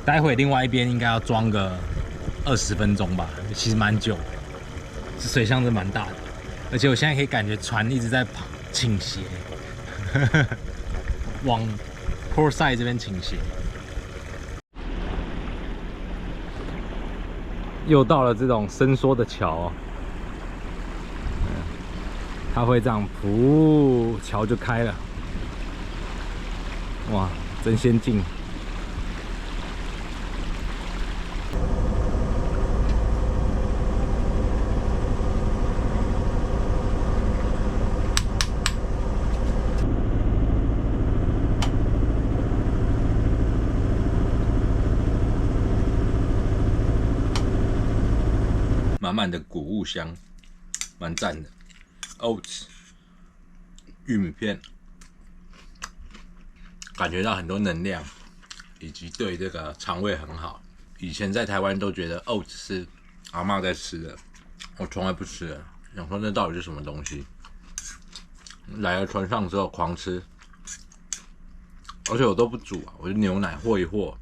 待会另外一边应该要装个20分钟吧，其实蛮久的。这水箱真蛮大的，而且我现在可以感觉船一直在倾斜，往 Port Side 这边倾斜。又到了这种伸缩的桥哦，它会这样，噗，桥就开了。哇，真先进！满满的谷物香，蛮赞的。Oats 玉米片，感觉到很多能量，以及对这个肠胃很好。以前在台湾都觉得 Oats 是阿嬷在吃的，我从来不吃的。想说那到底是什么东西？来了船上之后狂吃，而且我都不煮啊，我就牛奶和一和，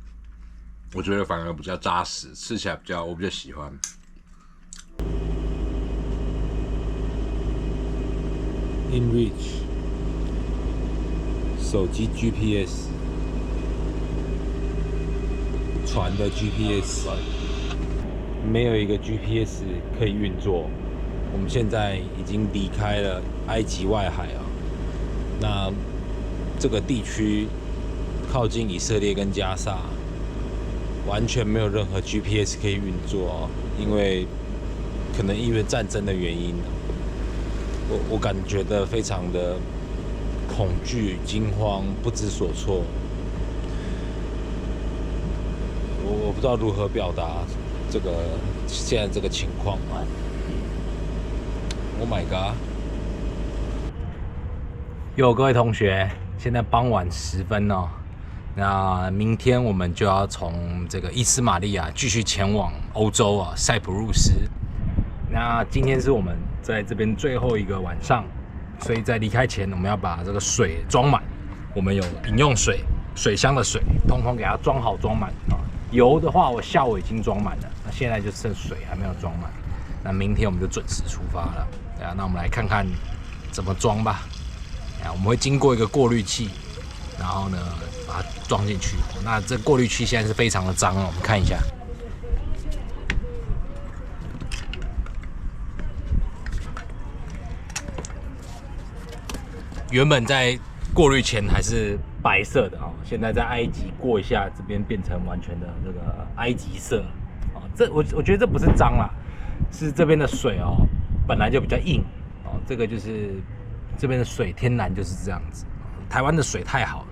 我觉得反而比较扎实，吃起来我比较喜欢。InReach 手机 GPS， 船的 GPS， 没有一个 GPS 可以运作。我们现在已经离开了埃及外海啊，那这个地区靠近以色列跟加沙，完全没有任何 GPS 可以运作哦，因为可能因为战争的原因。我感觉到非常的恐惧、惊慌、不知所措。我不知道如何表达现在这个情况。Oh my god！ 各位同学，现在傍晚10分哦。那明天我们就要从这个伊斯马利亚继续前往欧洲啊，塞浦路斯。那今天是我们在这边最后一个晚上，所以在离开前，我们要把这个水装满。我们有饮用水、水箱的水，通通给它装好装满啊。油的话，我下午已经装满了，那现在就剩水还没有装满。那明天我们就准时出发了。对啊，那我们来看看怎么装吧。我们会经过一个过滤器，然后呢把它装进去。那这过滤器现在是非常的脏哦，我们看一下。原本在过滤前还是白色的哦，现在在埃及过一下，这边变成完全的这个埃及色哦。我觉得这不是脏啦，是这边的水哦本来就比较硬哦，这个就是这边的水天然就是这样子。台湾的水太好了，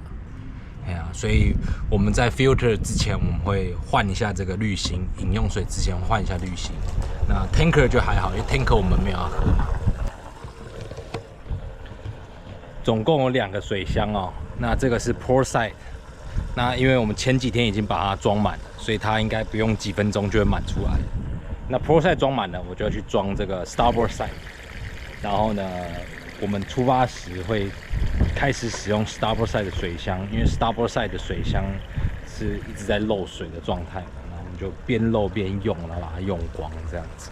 哎呀，所以我们在 filter 之前我们会换一下这个滤芯，饮用水之前换一下滤芯。那 tanker 就还好，因为 tanker 我们没有要喝。总共有2个水箱哦，那这个是 Port Side， 那因为我们前几天已经把它装满了，所以它应该不用几分钟就会满出来。那 Port Side 装满了，我就要去装这个 Starboard Side， 然后呢，我们出发时会开始使用 Starboard Side 的水箱，因为 Starboard Side 的水箱是一直在漏水的状态，然后我们就边漏边用，然后把它用光这样子。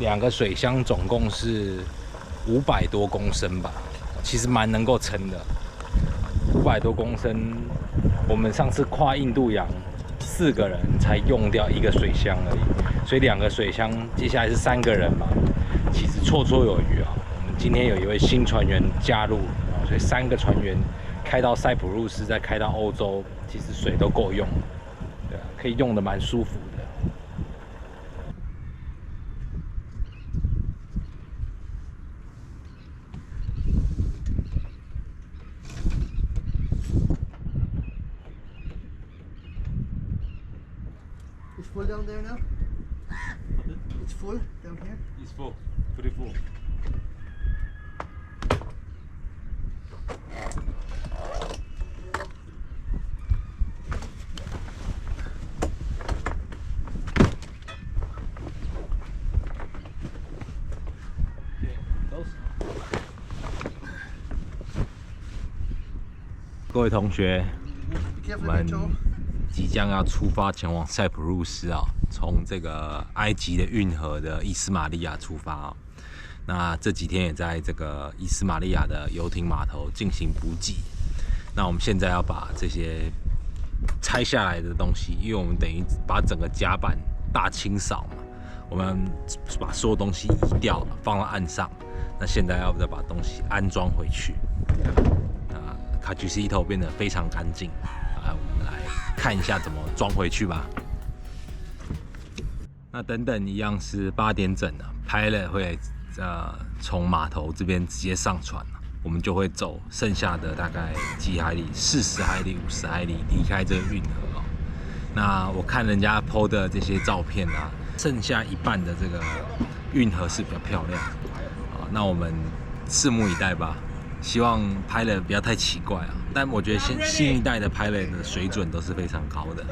2个水箱总共是500多公升吧。其实蛮能够撑的，500多公升。我们上次跨印度洋4个人才用掉1个水箱而已，所以2个水箱，接下来是3个人嘛，其实绰绰有余啊。我们今天有一位新船员加入，所以3个船员开到塞浦路斯，再开到欧洲，其实水都够用，对啊，可以用的蛮舒服的。It's full down there now? It's full down here? It's full, pretty full. Okay, those. 各位同学， Be careful 我们 of your toe. 即将要出发前往塞浦路斯啊，从这个埃及的运河的伊斯玛利亚出发啊。那这几天也在这个伊斯玛利亚的游艇码头进行补给。那我们现在要把这些拆下来的东西，因为我们等于把整个甲板大清扫嘛，我们把所有东西移掉，放到岸上。那现在要再把东西安装回去。卡举西头变得非常干净。我们来看一下怎么装回去吧。那等等一样是8点整了，Pilot会从码头这边直接上船，我们就会走剩下的大概几海里，40海里、50海里离开这个运河哦。那我看人家 PO 的这些照片啊，剩下一半的这个运河是比较漂亮啊。那我们拭目以待吧。希望 Pilot 不要太奇怪啊，但我觉得新一代的 Pilot 的水准都是非常高的。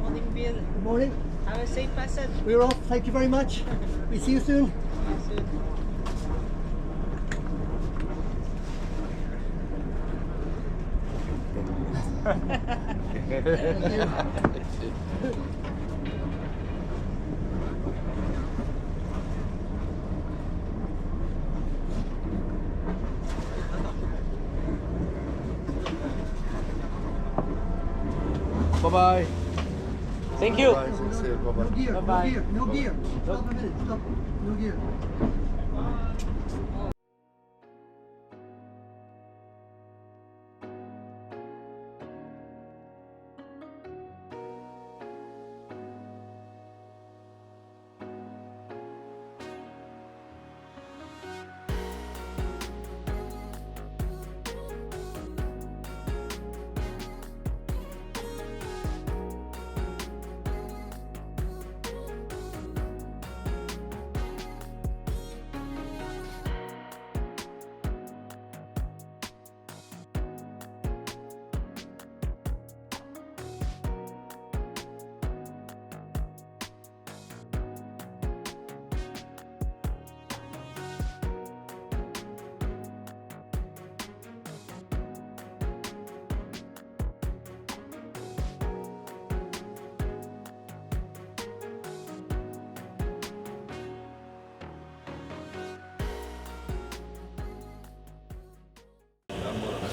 Morning, Bill. Good morning. Have a safe passage. We're off. Thank you very much. We see you soon. Bye-bye. Thank you. No gear. Bye-bye. No gear. No gear. Stop a minute. Stop. No gear.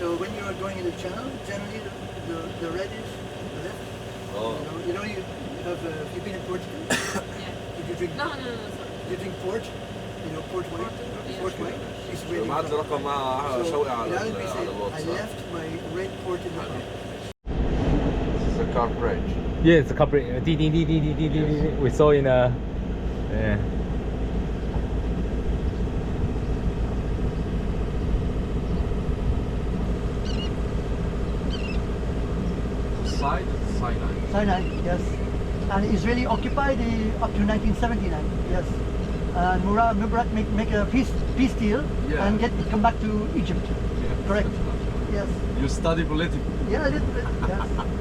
So when you are going in the channel, generally the red is the left. Oh. You have you been in Portugal? Yeah. Did you drink? No, sorry. Did you drink port? You know port wine. Yeah. Port wine is really معدل good. رقم مع So شوقي على in Arabic we say, I الواتس. left my red port in the car. This is a car bridge. Yes, corporate. We saw in a. Yeah. Side Sinai. Sinai, yes. And Israeli occupied up to 1979, yes. And Mubarak make a peace deal Yeah. and come back to Egypt. Yeah. Correct. Yes. You study politics. Yeah, a little bit. Yes.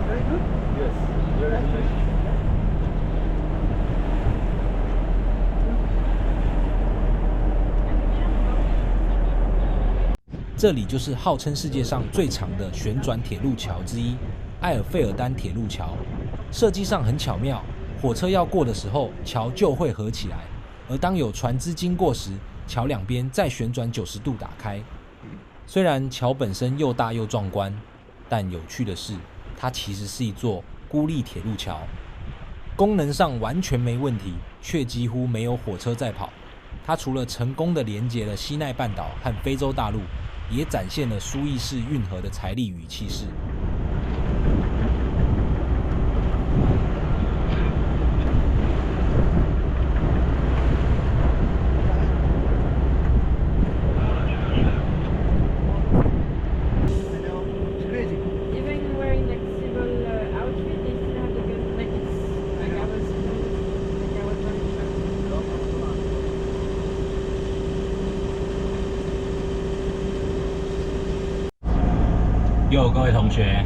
Very good. Yes. Very nice. 这里就是号称世界上最长的旋转铁路桥之一——埃尔费尔丹铁路桥。设计上很巧妙，火车要过的时候，桥就会合起来；而当有船只经过时，桥两边再旋转90度打开。虽然桥本身又大又壮观，但有趣的是，它其实是一座孤立铁路桥。功能上完全没问题，却几乎没有火车在跑。它除了成功地连接了西奈半岛和非洲大陆，也展现了苏伊士运河的财力与气势。哟，各位同学，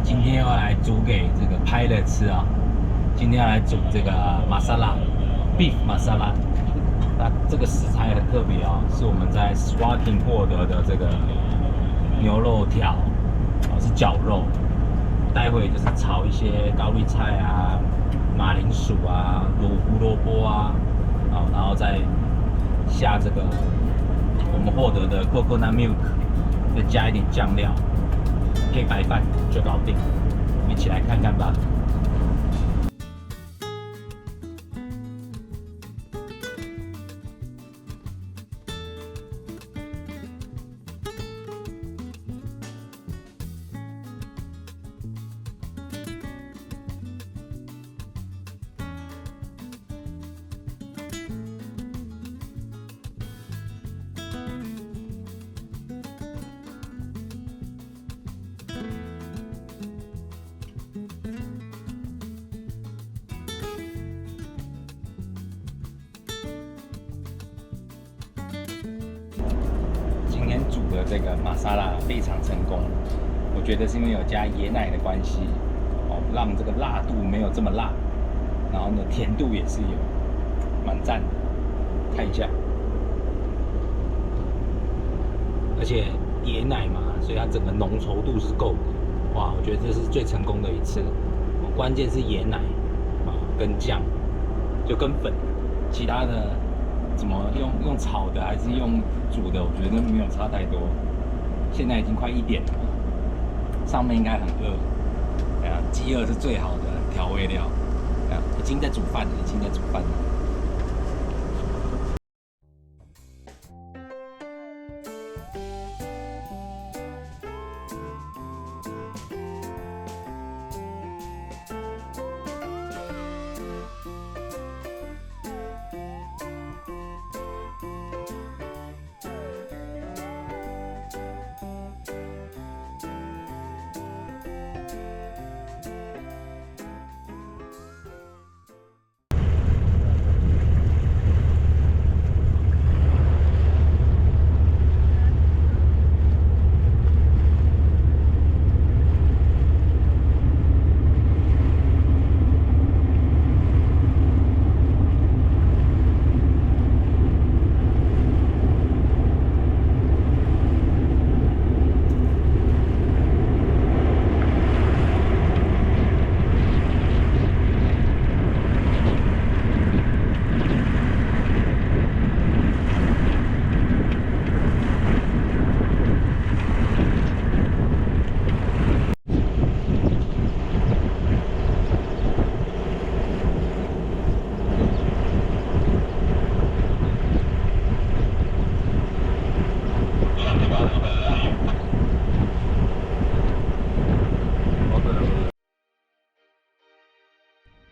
今天要来煮给这个 pilot 吃啊！今天要来煮这个玛莎拉 beef 玛莎拉。那这个食材很特别哦，是我们在 Swaking 获得的这个牛肉条，是绞肉。待会就是炒一些高丽菜啊、马铃薯啊、胡萝卜啊，然后再下这个我们获得的 coconut milk， 再加一点酱料。配白饭就搞定，我们一起来看看吧。今天煮的这个玛莎拉非常成功，我觉得是因为有加椰奶的关系，让这个辣度没有这么辣，然后呢甜度也是有，蛮赞的。看一下，而且椰奶嘛，所以它整个浓稠度是够的。哇，我觉得这是最成功的一次。关键是椰奶跟酱，就跟粉，其他的。怎么用炒的还是用煮的？我觉得没有差太多。现在已经快1点了，上面应该很饿。饥饿是最好的调味料。已经在煮饭了，已经在煮饭了。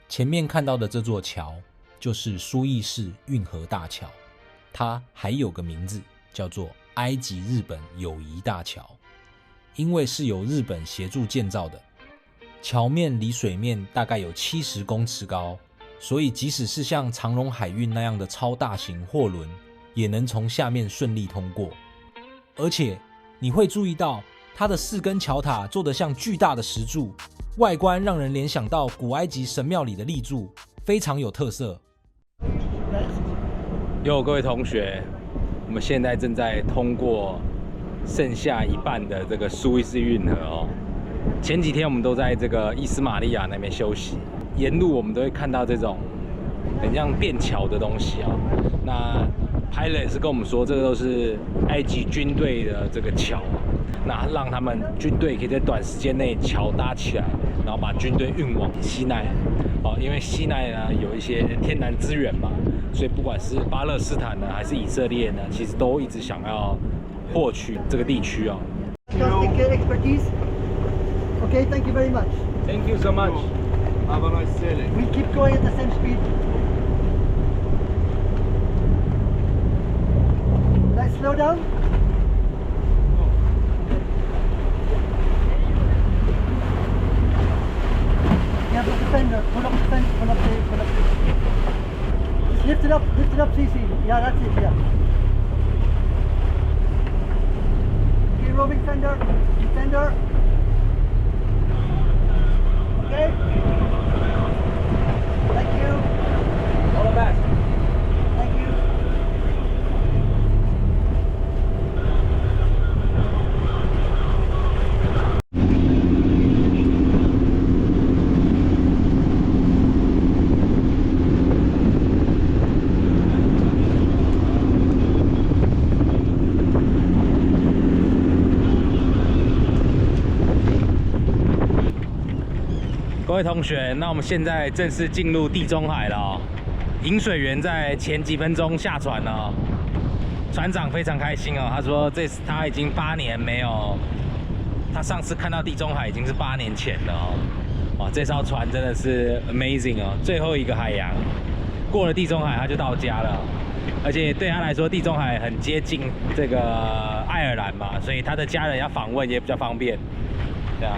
前面看到的这座桥就是苏伊士运河大桥，它还有个名字叫做埃及日本友谊大桥，因为是由日本协助建造的，桥面离水面大概有70公尺高，所以即使是像长荣海运那样的超大型货轮，也能从下面顺利通过。而且你会注意到它的4根桥塔做得像巨大的石柱，外观让人联想到古埃及神庙里的立柱，非常有特色。各位同学，我们现在正在通过剩下一半的这个苏伊士运河哦。前几天我们都在这个伊斯玛利亚那边休息，沿路我们都会看到这种很像便桥的东西哦。那 pilot 是跟我们说，这个都是埃及军队的这个桥，那让他们军队可以在短时间内桥搭起来，然后把军队运往西奈。因为西奈呢有一些天然资源嘛，所以不管是巴勒斯坦呢还是以色列呢，其实都一直想要获取这个地区哦。Expertise. Okay, thank you very much. Thank you so much. Have a nice sailing. We keep going at the same speed. Let's slow down. Yeah, put the fender. Pull up the fender. Pull up the. Just lift it up, CC. Yeah, that's it. Yeah. Okay, rolling fender. Fender. Okay. Thank you. All the best. Thank you. 各位同学，那我们现在正式进入地中海了哦。引水员在前几分钟下船了哦，船长非常开心哦，他说他已经8年没有，他上次看到地中海已经是8年前了哦。哇，这艘船真的是 amazing 哦，最后一个海洋，过了地中海他就到家了，而且对他来说，地中海很接近这个爱尔兰嘛，所以他的家人要访问也比较方便。对啊，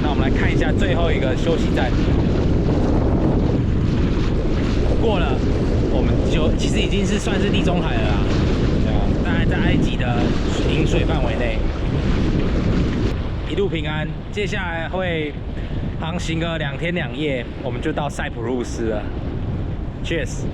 那我们来看一下最后一个休息站，过了，我们就其实已经是算是地中海了啦。对啊，大概在埃及的饮水范围内。一路平安，接下来会航行个2天2夜，我们就到塞浦路斯了。Cheers。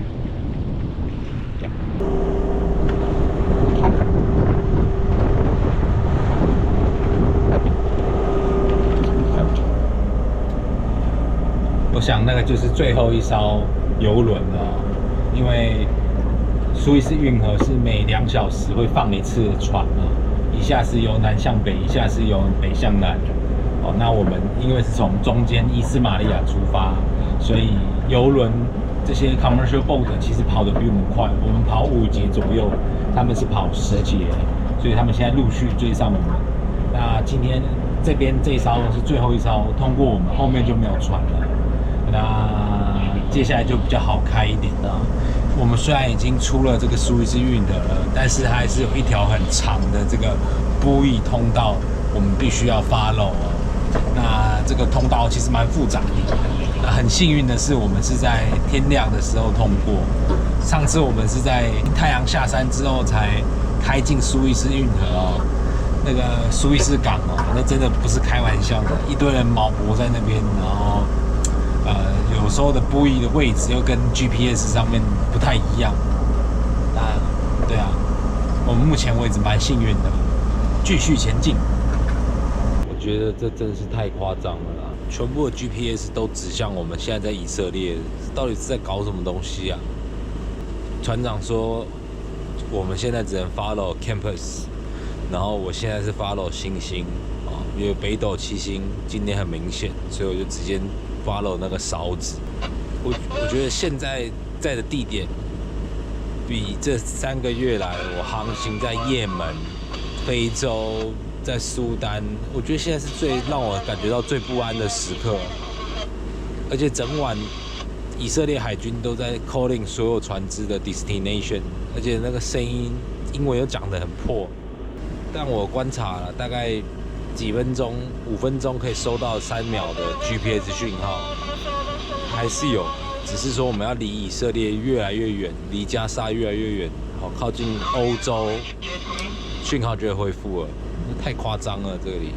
我想那个就是最后一艘游轮了，因为苏伊士运河是每2小时会放一次船啊，一下是由南向北，一下是由北向南。哦，那我们因为是从中间伊斯马利亚出发，所以游轮这些 commercial boat 其实跑得比我们快，我们跑5节左右，他们是跑10节，所以他们现在陆续追上我们。那今天这边这一艘是最后一艘通过我们，后面就没有船了。那接下来就比较好开一点了。我们虽然已经出了这个苏伊士运河了，但是还是有一条很长的这个波翼通道，我们必须要 follow 哦。那这个通道其实蛮复杂的。那很幸运的是，我们是在天亮的时候通过。上次我们是在太阳下山之后才开进苏伊士运河哦。那个苏伊士港哦，那真的不是开玩笑的，一堆人锚泊在那边，然后。有时候的波翼的位置又跟 GPS 上面不太一样。对啊，我们目前为止蛮幸运的，继续前进。我觉得这真是太夸张了啦！全部的 GPS 都指向我们现在在以色列，到底是在搞什么东西啊？船长说我们现在只能 follow campus， 然后我现在是 follow 星星啊，因为北斗七星今天很明显，所以我就直接 follow 那个勺子。我觉得现在在的地点比这3个月来我航行在也门、非洲、在苏丹，我觉得现在是最让我感觉到最不安的时刻。而且整晚以色列海军都在 calling 所有船只的 destination， 而且那个声音英文又讲得很破。但我观察了大概几分钟，5分钟可以收到3秒的 GPS 讯号，还是有，只是说我们要离以色列越来越远，离加沙越来越远，好靠近欧洲，讯号就会恢复了。太夸张了，这里。